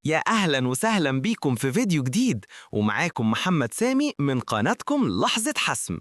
يا أهلا وسهلا بيكم في فيديو جديد، ومعاكم محمد سامي من قناتكم لحظة حسم.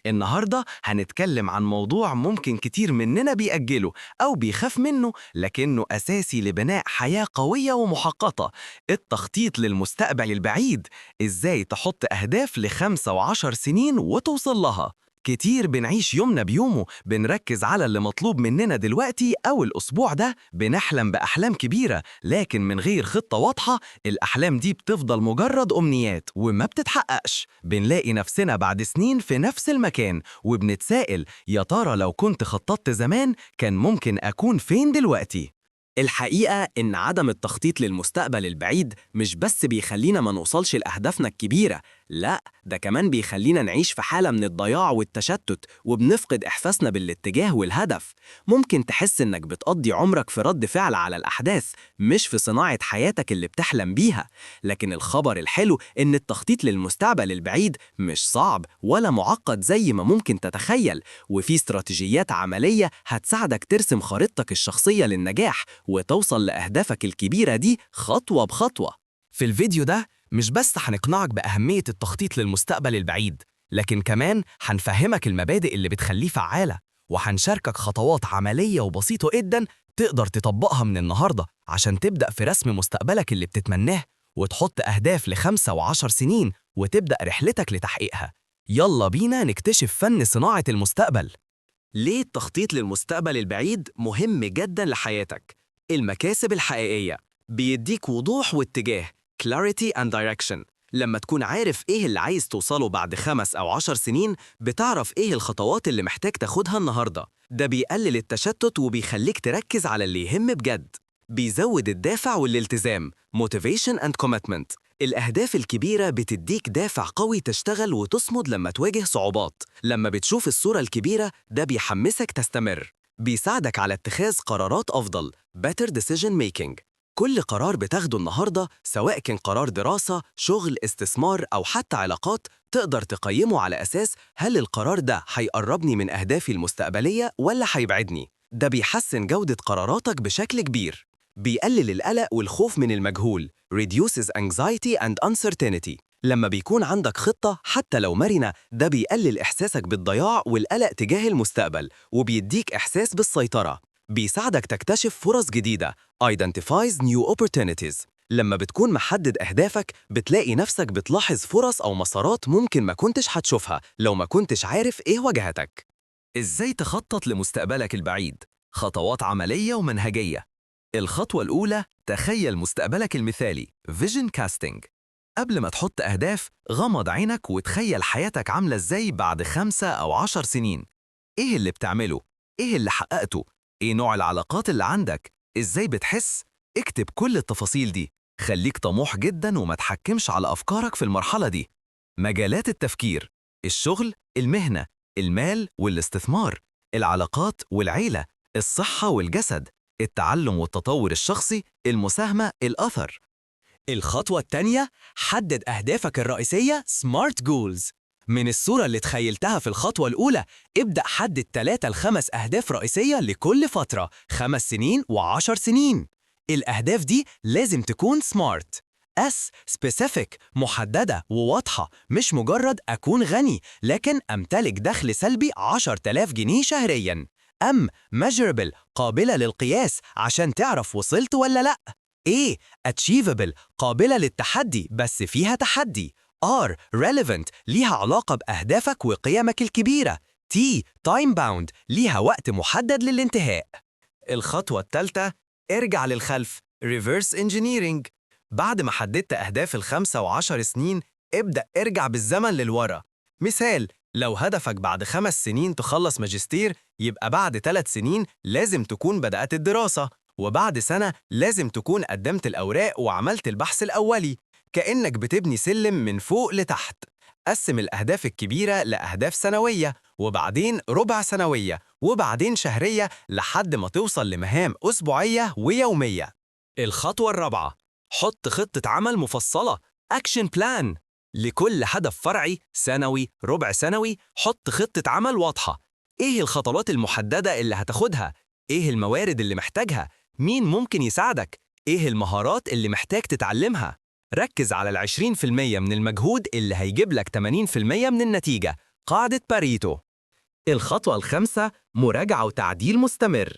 النهاردة هنتكلم عن موضوع ممكن كتير مننا بيأجله أو بيخاف منه، لكنه أساسي لبناء حياة قوية ومحققة: التخطيط للمستقبل البعيد. إزاي تحط أهداف ل5 و10 سنين وتوصل لها؟ كتير بنعيش يومنا بيومه، بنركز على اللي مطلوب مننا دلوقتي أو الأسبوع ده، بنحلم بأحلام كبيرة، لكن من غير خطة واضحة الأحلام دي بتفضل مجرد أمنيات وما بتتحققش. بنلاقي نفسنا بعد سنين في نفس المكان وبنتسائل: يا ترى لو كنت خططت زمان كان ممكن أكون فين دلوقتي؟ الحقيقة إن عدم التخطيط للمستقبل البعيد مش بس بيخلينا ما نوصلش لأهدافنا الكبيرة، لا ده كمان بيخلينا نعيش في حالة من الضياع والتشتت وبنفقد إحساسنا بالاتجاه والهدف. ممكن تحس إنك بتقضي عمرك في رد فعل على الأحداث، مش في صناعة حياتك اللي بتحلم بيها. لكن الخبر الحلو إن التخطيط للمستقبل البعيد مش صعب ولا معقد زي ما ممكن تتخيل، وفي استراتيجيات عملية هتساعدك ترسم خريطتك الشخصية للنجاح وتوصل لأهدافك الكبيرة دي خطوة بخطوة. في الفيديو ده مش بس هنقنعك بأهمية التخطيط للمستقبل البعيد، لكن كمان هنفهمك المبادئ اللي بتخليه فعالة، وهنشاركك خطوات عملية وبسيطة جدا تقدر تطبقها من النهاردة عشان تبدأ في رسم مستقبلك اللي بتتمناه، وتحط أهداف ل5 و10 سنين وتبدأ رحلتك لتحقيقها. يلا بينا نكتشف فن صناعة المستقبل. ليه التخطيط للمستقبل البعيد مهم جدا لحياتك؟ المكاسب الحقيقية: بيديك وضوح واتجاه clarity and direction. لما تكون عارف إيه اللي عايز توصله بعد 5 أو 10 سنين، بتعرف إيه الخطوات اللي محتاج تاخدها النهاردة. ده بيقلل التشتت وبيخليك تركز على اللي يهم بجد. بيزود الدافع والالتزام motivation and commitment. الأهداف الكبيرة بتديك دافع قوي تشتغل وتصمد لما تواجه صعوبات. لما بتشوف الصورة الكبيرة ده بيحمسك تستمر. بيساعدك على اتخاذ قرارات أفضل better decision making. كل قرار بتاخده النهاردة، سواء كان قرار دراسة، شغل، استثمار أو حتى علاقات، تقدر تقيمه على أساس هل القرار ده هيقربني من أهدافي المستقبلية ولا هيبعدني. ده بيحسن جودة قراراتك بشكل كبير. بيقلل القلق والخوف من المجهول reduces anxiety and uncertainty. لما بيكون عندك خطة حتى لو مرنة، ده بيقلل إحساسك بالضياع والقلق تجاه المستقبل وبيديك إحساس بالسيطرة. بيساعدك تكتشف فرص جديدة identifies new opportunities. لما بتكون محدد أهدافك بتلاقي نفسك بتلاحظ فرص أو مسارات ممكن ما كنتش هتشوفها لو ما كنتش عارف إيه وجهتك. إزاي تخطط لمستقبلك البعيد؟ خطوات عملية ومنهجية. الخطوة الأولى: تخيل مستقبلك المثالي Vision Casting. قبل ما تحط أهداف، غمض عينك وتخيل حياتك عاملة إزاي بعد 5 أو 10 سنين. إيه اللي بتعمله؟ إيه اللي حققته؟ إيه نوع العلاقات اللي عندك؟ إزاي بتحس؟ اكتب كل التفاصيل دي. خليك طموح جدا وما تحكمش على أفكارك في المرحلة دي. مجالات التفكير: الشغل، المهنة، المال والاستثمار، العلاقات والعيلة، الصحة والجسد، التعلم والتطور الشخصي، المساهمة، الأثر. الخطوة التانية: حدد أهدافك الرئيسية SMART Goals. من الصورة اللي تخيلتها في الخطوة الأولى، ابدأ حدد 3 ل5 أهداف رئيسية لكل فترة 5 سنين و10 سنين. الأهداف دي لازم تكون SMART. S Specific، محددة وواضحة، مش مجرد أكون غني لكن أمتلك دخل سلبي 10,000 جنيه شهرياً. M Measurable، قابلة للقياس عشان تعرف وصلت ولا لأ. A Achievable، قابلة للتحدي بس فيها تحدي. R Relevant، ليها علاقة بأهدافك وقيمك الكبيرة. T Time Bound، ليها وقت محدد للانتهاء. الخطوة الثالثة: ارجع للخلف Reverse Engineering. بعد ما حددت أهداف ال5 و10 سنين، ابدأ ارجع بالزمن للورا. مثال: لو هدفك بعد 5 سنين تخلص ماجستير، يبقى بعد 3 سنين لازم تكون بدأت الدراسة، وبعد سنة لازم تكون قدمت الأوراق وعملت البحث الأولي. كأنك بتبني سلم من فوق لتحت. قسم الأهداف الكبيرة لأهداف سنوية، وبعدين ربع سنوية، وبعدين شهرية، لحد ما توصل لمهام أسبوعية ويومية. الخطوة الرابعة: حط خطة عمل مفصلة Action Plan. لكل هدف فرعي، سنوي، ربع سنوي، حط خطة عمل واضحة. إيه الخطوات المحددة اللي هتاخدها؟ إيه الموارد اللي محتاجها؟ مين ممكن يساعدك؟ إيه المهارات اللي محتاج تتعلمها؟ ركز على 20% من المجهود اللي هيجيب لك 80% من النتيجة، قاعدة باريتو. الخطوة الخامسة، مراجعة وتعديل مستمر.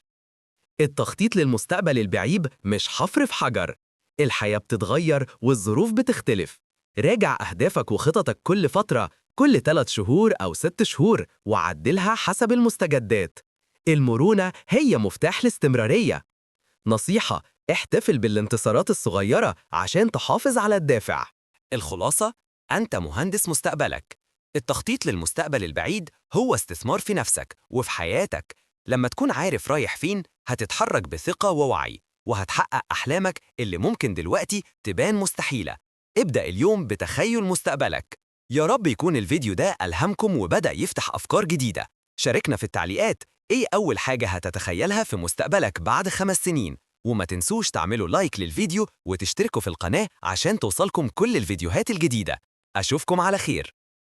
التخطيط للمستقبل البعيد مش حفر في حجر. الحياة بتتغير والظروف بتختلف. راجع أهدافك وخططك كل فترة، كل 3 شهور أو 6 شهور، وعدلها حسب المستجدات. المرونة هي مفتاح الاستمرارية. نصيحة: احتفل بالانتصارات الصغيرة عشان تحافظ على الدافع. الخلاصة: أنت مهندس مستقبلك. التخطيط للمستقبل البعيد هو استثمار في نفسك وفي حياتك. لما تكون عارف رايح فين، هتتحرك بثقة ووعي، وهتحقق أحلامك اللي ممكن دلوقتي تبان مستحيلة. ابدأ اليوم بتخيل مستقبلك. يا رب يكون الفيديو ده ألهمكم وبدأ يفتح أفكار جديدة. شاركنا في التعليقات إيه أول حاجة هتتخيلها في مستقبلك بعد 5 سنين. وما تنسوش تعملوا لايك للفيديو وتشتركوا في القناة عشان توصلكم كل الفيديوهات الجديدة. أشوفكم على خير.